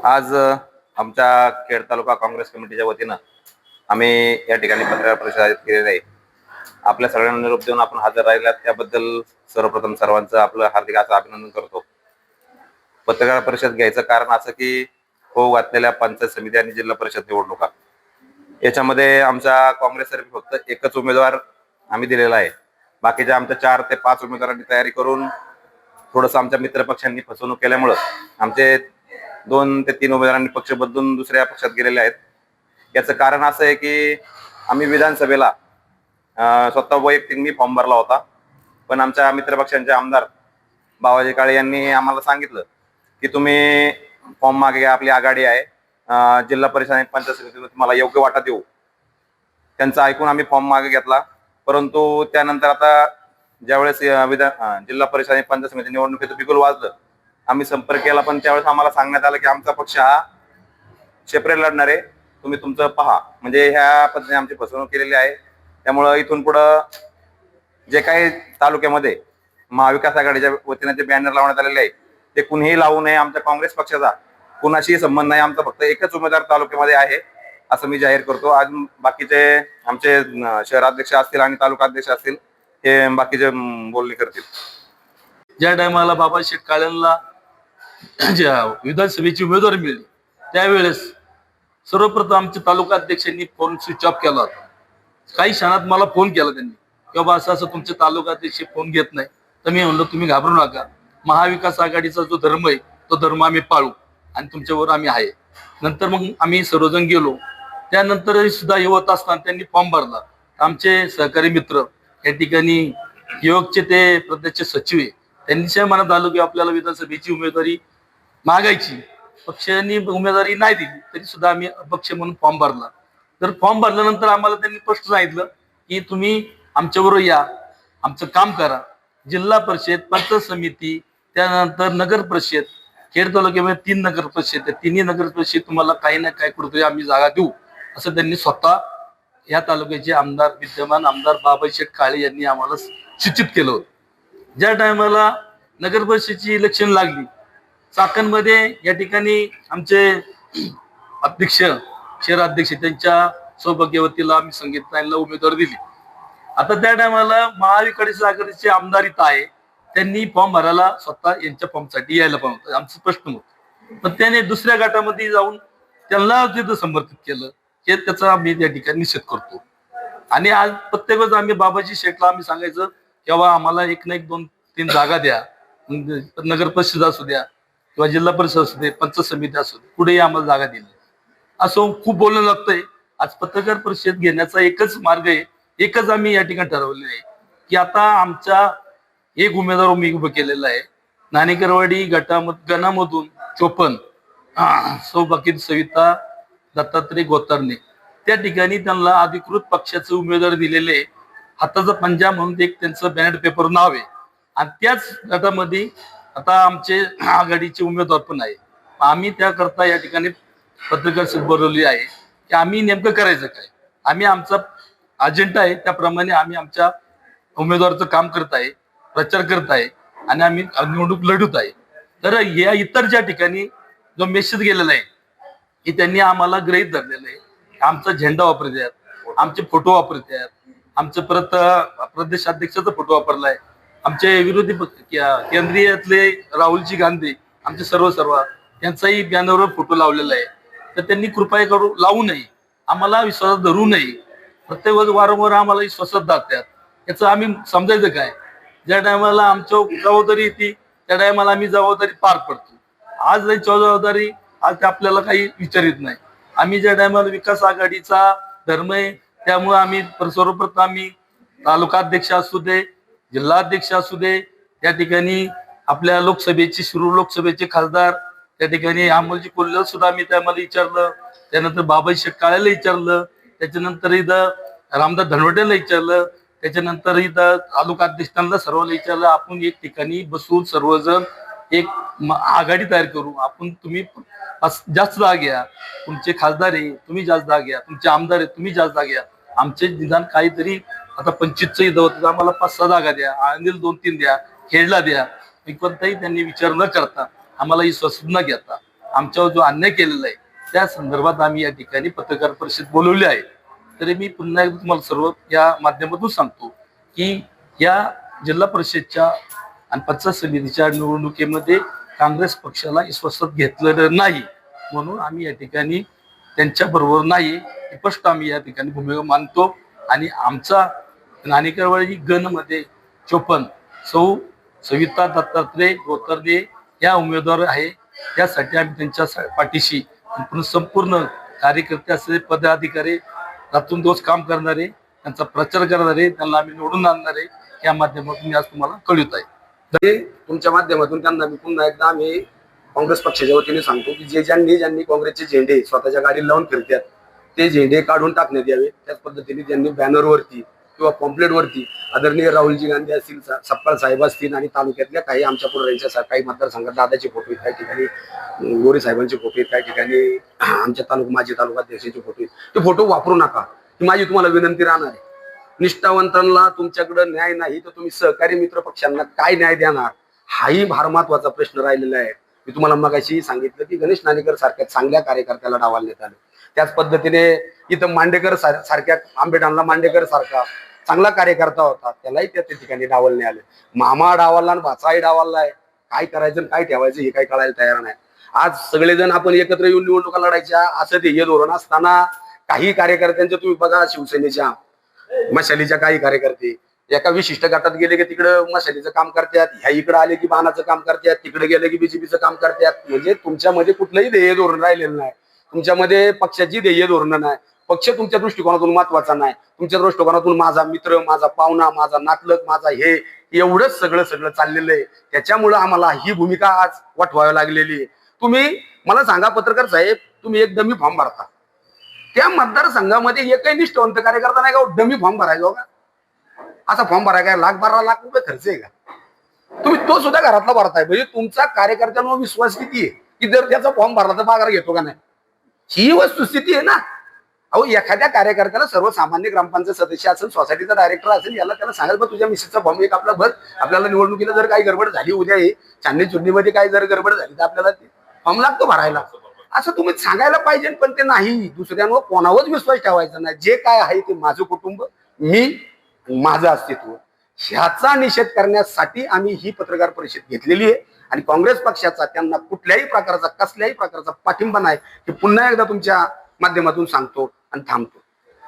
आज आमच्या खेड तालुका काँग्रेस कमिटीच्या वतीनं आम्ही या ठिकाणी पत्रकार परिषद आयोजित केलेली आहे. आपल्या सगळ्यांना निरोप देऊन आपण हजर राहिलात त्याबद्दल सर्वप्रथम सर्वांचं आपलं हार्दिक असं अभिनंदन करतो. पत्रकार परिषद घ्यायचं कारण असं की होऊ घातलेल्या पंचायत समिती आणि जिल्हा परिषद निवडणुका याच्यामध्ये आमच्या काँग्रेसतर्फे फक्त एकच उमेदवार आम्ही दिलेला आहे. बाकीच्या आमच्या 4 ते 5 उमेदवारांनी तयारी करून थोडंसं आमच्या मित्रपक्षांनी फसवणूक केल्यामुळं आमचे 2 ते 3 उमेदवारांनी पक्ष बदलून दुसऱ्या पक्षात गेलेले आहेत. याचं कारण असं आहे की आम्ही विधानसभेला स्वतः वैयक्तिक मी फॉर्म भरला होता, पण आमच्या मित्रपक्षांचे आमदार बाबाजी काळे यांनी आम्हाला सांगितलं की तुम्ही फॉर्म मागे घ्या, आपली आघाडी आहे, जिल्हा परिषद आणि पंचायत समितीमध्ये तुम्हाला योग्य वाटा देऊ. त्यांचं ऐकून आम्ही फॉर्म मागे घेतला. परंतु त्यानंतर आता ज्यावेळेस जिल्हा परिषद आणि पंचायत समिती निवडणुकीचं बिगुल वाजलं, आम्ही संपर्क केला, पण त्यावेळेस आम्हाला सांगण्यात आलं की आमचा पक्ष हा सेपरेट लढणार आहे, तुम्ही तुमचं पहा. म्हणजे ह्या पद्धतीने आमची फसवणूक केलेली आहे. त्यामुळं इथून पुढं जे काही तालुक्यामध्ये महाविकास आघाडीच्या वतीने जे बॅनर लावण्यात आलेले आहे ते कुणीही लावू नये. आमच्या काँग्रेस पक्षाचा कुणाशीही संबंध नाही. आमचा फक्त एकच उमेदवार तालुक्यामध्ये आहे असं मी जाहीर करतो. आज बाकीचे आमचे शहराध्यक्ष असतील आणि तालुका अध्यक्ष असतील हे बाकीचे बोलणे करतील. ज्या टायमाला बाबा शेठ काळेंना ज्या विधानसभेची उमेदवारी मिळली त्यावेळेस सर्वप्रथम आमच्या तालुका अध्यक्षांनी फोन स्विच ऑफ केला होता. काही क्षणात मला फोन केला त्यांनी की बाबा असं असं तुमचे तालुका अध्यक्ष फोन घेत नाही. तर मी म्हणलो तुम्ही घाबरू नका, महाविकास आघाडीचा जो धर्म आहे तो धर्म आम्ही पाळू आणि तुमच्यावर आम्ही आहे. नंतर मग आम्ही सर्वजण गेलो. त्यानंतर सुद्धा होत असताना त्यांनी फॉर्म भरला. आमचे सहकारी मित्र या ठिकाणी युवकचे ते प्रदेशचे सचिव आहे, त्यांच्या मनात आलं की आपल्याला विधानसभेची उमेदवारी मागायची. पक्षांनी उमेदवारी नाही दिली तरी सुद्धा आम्ही अपक्ष म्हणून फॉर्म भरला. तर फॉर्म भरल्यानंतर आम्हाला त्यांनी स्पष्ट सांगितलं की तुम्ही आमच्याबरोबर या, आमचं काम करा. जिल्हा परिषद, पंचायत समिती, त्यानंतर नगर परिषद, खेड तालुक्यामध्ये 3 नगर परिषद, त्या 3ही नगर परिषद तुम्हाला काही ना काही कुठेतरी आम्ही जागा देऊ असं त्यांनी स्वतः या तालुक्याचे आमदार, विद्यमान आमदार बाबाजी शेठ काळे यांनी आम्हाला सूचित केलं होतं. ज्या टायमाला नगर परिषदेची इलेक्शन लागली चाकणमध्ये, या ठिकाणी आमचे अध्यक्ष, शहराध्यक्ष त्यांच्या सौभाग्यवतीला आम्ही संगीताला उमेदवारी दिली. आता त्या टायमाला महाविकास आघाडीचे आमदार इथं आहे, त्यांनी फॉर्म भरायला स्वतः यांच्या फॉर्मसाठी यायला पाहिजे होतं, आमचं प्रश्न होतं. पण त्याने दुसऱ्या गटामध्ये जाऊन त्यांना तिथं समर्थित केलं. हे त्याचा आम्ही त्या ठिकाणी निषेध करतो. आणि आज प्रत्येक वेळेस आम्ही बाबाजी शेठला आम्ही सांगायचं तेव्हा आम्हाला 1 ना 1, 2, 3 जागा द्या, नगर परिषद असू द्या किंवा जिल्हा परिषद असू दे, पंचायत समिती असू दे, कुठेही आम्हाला जागा दिली असं खूप बोलणं लागतंय. आज पत्रकार परिषद घेण्याचा एकच मार्ग आहे, एकच आम्ही या ठिकाणी ठरवलेलं आहे की आता आमचा एक उमेदवार मी उभं केलेला आहे. नाणेकरवाडी गणामधून 54 सौभाग्य सविता दत्तात्रय गोतरणे, त्या ठिकाणी त्यांना अधिकृत पक्षाचे उमेदवार दिलेले, हाताचा पंजा म्हणून एक त्यांचं बॅलेट पेपर नाव आहे. आणि त्याच गटामध्ये आता आमचे आघाडीचे उमेदवार पण आहे. आम्ही त्याकरता या ठिकाणी पत्रकार परिषद बोलवली आहे की आम्ही नेमकं करायचं काय. आम्ही आमचा अजेंडा आहे त्याप्रमाणे आम्ही आमच्या उमेदवाराचं काम करत आहे, प्रचार करत आहे आणि आम्ही निवडणूक लढवत आहे. तर या इतर ज्या ठिकाणी जो मेसेज गेलेला आहे की त्यांनी आम्हाला गृहीत धरलेलं आहे, आमचा झेंडा वापरतात, आमचे फोटो वापरतात, आमचं परत प्रदेश अध्यक्षाचा फोटो वापरलाय, आमचे विरोधी केंद्रीयातले राहुलजी गांधी आमचे सर्व त्यांचाही बॅनरवर फोटो लावलेला आहे. तर त्यांनी कृपया करू लावू नये, आम्हाला विश्वासात धरू नये. प्रत्येक वारंवार आम्हाला विश्वासात धरतात, याचं आम्ही समजायचं काय. ज्या टायमाला आमच्या जबाबदारी येते त्या टायमाला आम्ही जबाबदारी पार पडतो. आज त्यांची जबाबदारी आज ते आपल्याला काही विचारित नाही. आम्ही ज्या टायमाला विकास आघाडीचा धर्म आहे त्यामुळे आम्ही सर्वप्रथम आम्ही तालुका अध्यक्ष असू दे, जिल्हा अध्यक्ष असू दे, त्या ठिकाणी आपल्या शिरूर लोकसभेचे खासदार, त्या ठिकाणी अमोलजी कोल्हे सुद्धा आम्ही त्यामध्ये विचारलं, त्यानंतर बाबाजी शेठ काळेला विचारलं, त्याच्यानंतर इथं रामदास धनवटेला विचारलं, त्याच्यानंतर इथं तालुका अध्यक्षांना सर्वांना विचारलं. आपण एक ठिकाणी बसून सर्वजण एक आघाडी तयार करू. आपण तुम्ही जास्त जागा घ्या, तुमचे खासदार आहे तुम्ही जास्त जागा घ्या, तुमचे आमदार आहे तुम्ही जास्त जागा घ्या, आमचे निदान काहीतरी आता 25चं इथं होतं, आम्हाला 5-6 जागा द्या, आळंदीला 2-3 द्या, खेडला द्या. कोणताही त्यांनी विचार न करता आम्हाला विश्वास न घेता आमच्यावर जो अन्याय केलेला आहे त्या संदर्भात आम्ही या ठिकाणी पत्रकार परिषद बोलवली आहे. तरी मी पुन्हा एकदा तुम्हाला सर्व या माध्यमातून सांगतो की या जिल्हा परिषदच्या आणि पंचायत समितीच्या निवडणुकीमध्ये काँग्रेस पक्षाला विश्वासात घेतलेलं नाही, म्हणून आम्ही या ठिकाणी त्यांच्या बरोबर नाही हे स्पष्ट आम्ही या ठिकाणी भूमिका मानतो. आणि आमचा नाणेकरवाडी गण मध्ये 54 सौ सविता दत्तात्रय गोतर्डे या उमेदवार आहे. त्यासाठी आम्ही त्यांच्या पाठीशी संपूर्ण कार्यकर्ते असलेले पदाधिकारी रातून दिवस काम करणारे, त्यांचा प्रचार करणारे, त्यांना आम्ही निवडून आणणारे या माध्यमातून मी आज तुम्हाला कळवित आहे. तुमच्या माध्यमातून त्यांना मी पुन्हा एकदा आम्ही काँग्रेस पक्षाच्या वतीने सांगतो की ज्यांनी काँग्रेसचे झेंडे स्वतःच्या गाडीला लावून फिरतात ते झेंडे काढून टाकण्यात यावे. त्याच पद्धतीने ज्यांनी बॅनरवरती किंवा पॉम्पलेटवरती आदरणीय राहुलजी गांधी असतील, सपकाळ साहेब असतील आणि तालुक्यातल्या काही आमच्या पुढाऱ्यांच्या काही मतदारसंघात दादाचे फोटो आहेत, काही ठिकाणी गोरे साहेबांचे फोटो आहेत, काही ठिकाणी आमच्या माजी तालुकाध्यक्षाचे फोटो आहेत. ते फोटो वापरू नका ही माझी तुम्हाला विनंती राहणार आहे. निष्ठावंतांना तुमच्याकडे न्याय नाही तर तुम्ही सहकारी मित्र पक्षांना काय न्याय देणार हाही फार महत्वाचा प्रश्न राहिलेला आहे. मी तुम्हाला मगाशी सांगितलं की गणेश नाणेकर सारख्या चांगल्या कार्यकर्त्याला डावलण्यात आलं. त्याच पद्धतीने इथं मांडेकर सारख्या आंबेडांना मांडेकर सारखा चांगला कार्यकर्ता होता, त्यालाही त्या ठिकाणी डावलण्यात आलं. मामा डावलला आणि भाचाही डावललाय. काय करायचं काय ठेवायचं हे काही कळायला तयार नाही. आज सगळेजण आपण एकत्र येऊन निवडणुका लढायच्या असं ध्येय धोरण असताना काही कार्यकर्त्यांचं तुम्ही बघा, शिवसेनेच्या मशालीच्या काही कार्यकर्ते एका विशिष्ट गटात गेले की तिकडं मशालीचं काम करतात, ह्या इकडे आले की बाणाचं काम करतात, तिकडे गेले की बीजेपीचं काम करतात. म्हणजे तुमच्यामध्ये कुठलंही ध्येय धोरण राहिलेलं नाही, तुमच्यामध्ये पक्षाची ध्येय धोरण नाही. पक्ष तुमच्या दृष्टिकोनातून महत्वाचा नाही, तुमच्या दृष्टिकोनातून माझा मित्र, माझा पाहुणा, माझा नातलग, माझा हे एवढंच सगळं चाललेलं आहे. त्याच्यामुळं आम्हाला ही भूमिका आज वठवावी लागलेली आहे. तुम्ही मला सांगा पत्रकार साहेब, तुम्ही एक डमी फॉर्म भरता, त्या मतदारसंघामध्ये एकही निष्ठावंत कार्यकर्ता नाही का डमी फॉर्म भरायचा का? असा फॉर्म भरायचा 1,12,00,000 रुपये खर्च आहे का? तुम्ही तो सुद्धा घरातला भरताय. म्हणजे तुमचा कार्यकर्त्यांवर विश्वास किती आहे की जर त्याचा फॉर्म भरला तर पगार घेतो का नाही? ही वस्तुस्थिती आहे ना. अहो, एखाद्या कार्यकर्त्याला सर्वसामान्य ग्रामपंचायत सदस्य असेल, सोसायटीचा डायरेक्टर असेल, याला त्याला सांगाल बा तुझ्या मिसेसचा फॉर्म एक आपला भर, आपल्याला निवडणुकीला जर काही गडबड झाली, उद्या हे चांदणी चुडणीमध्ये काही जर गडबड झाली तर आपल्याला फॉर्म लागतो भरायला, असं तुम्ही सांगायला पाहिजे. पण ते नाही, दुसऱ्यांवर कोणावरच विश्वास ठेवायचा नाही. जे काय आहे ते माझं कुटुंब, मी, माझं अस्तित्व, ह्याचा निषेध करण्यासाठी आम्ही ही पत्रकार परिषद घेतलेली आहे. आणि काँग्रेस पक्षाचा त्यांना कुठल्याही प्रकारचा कसल्याही प्रकारचा पाठिंबा नाही हे पुन्हा एकदा तुमच्या माध्यमातून सांगतो आणि थांबतो.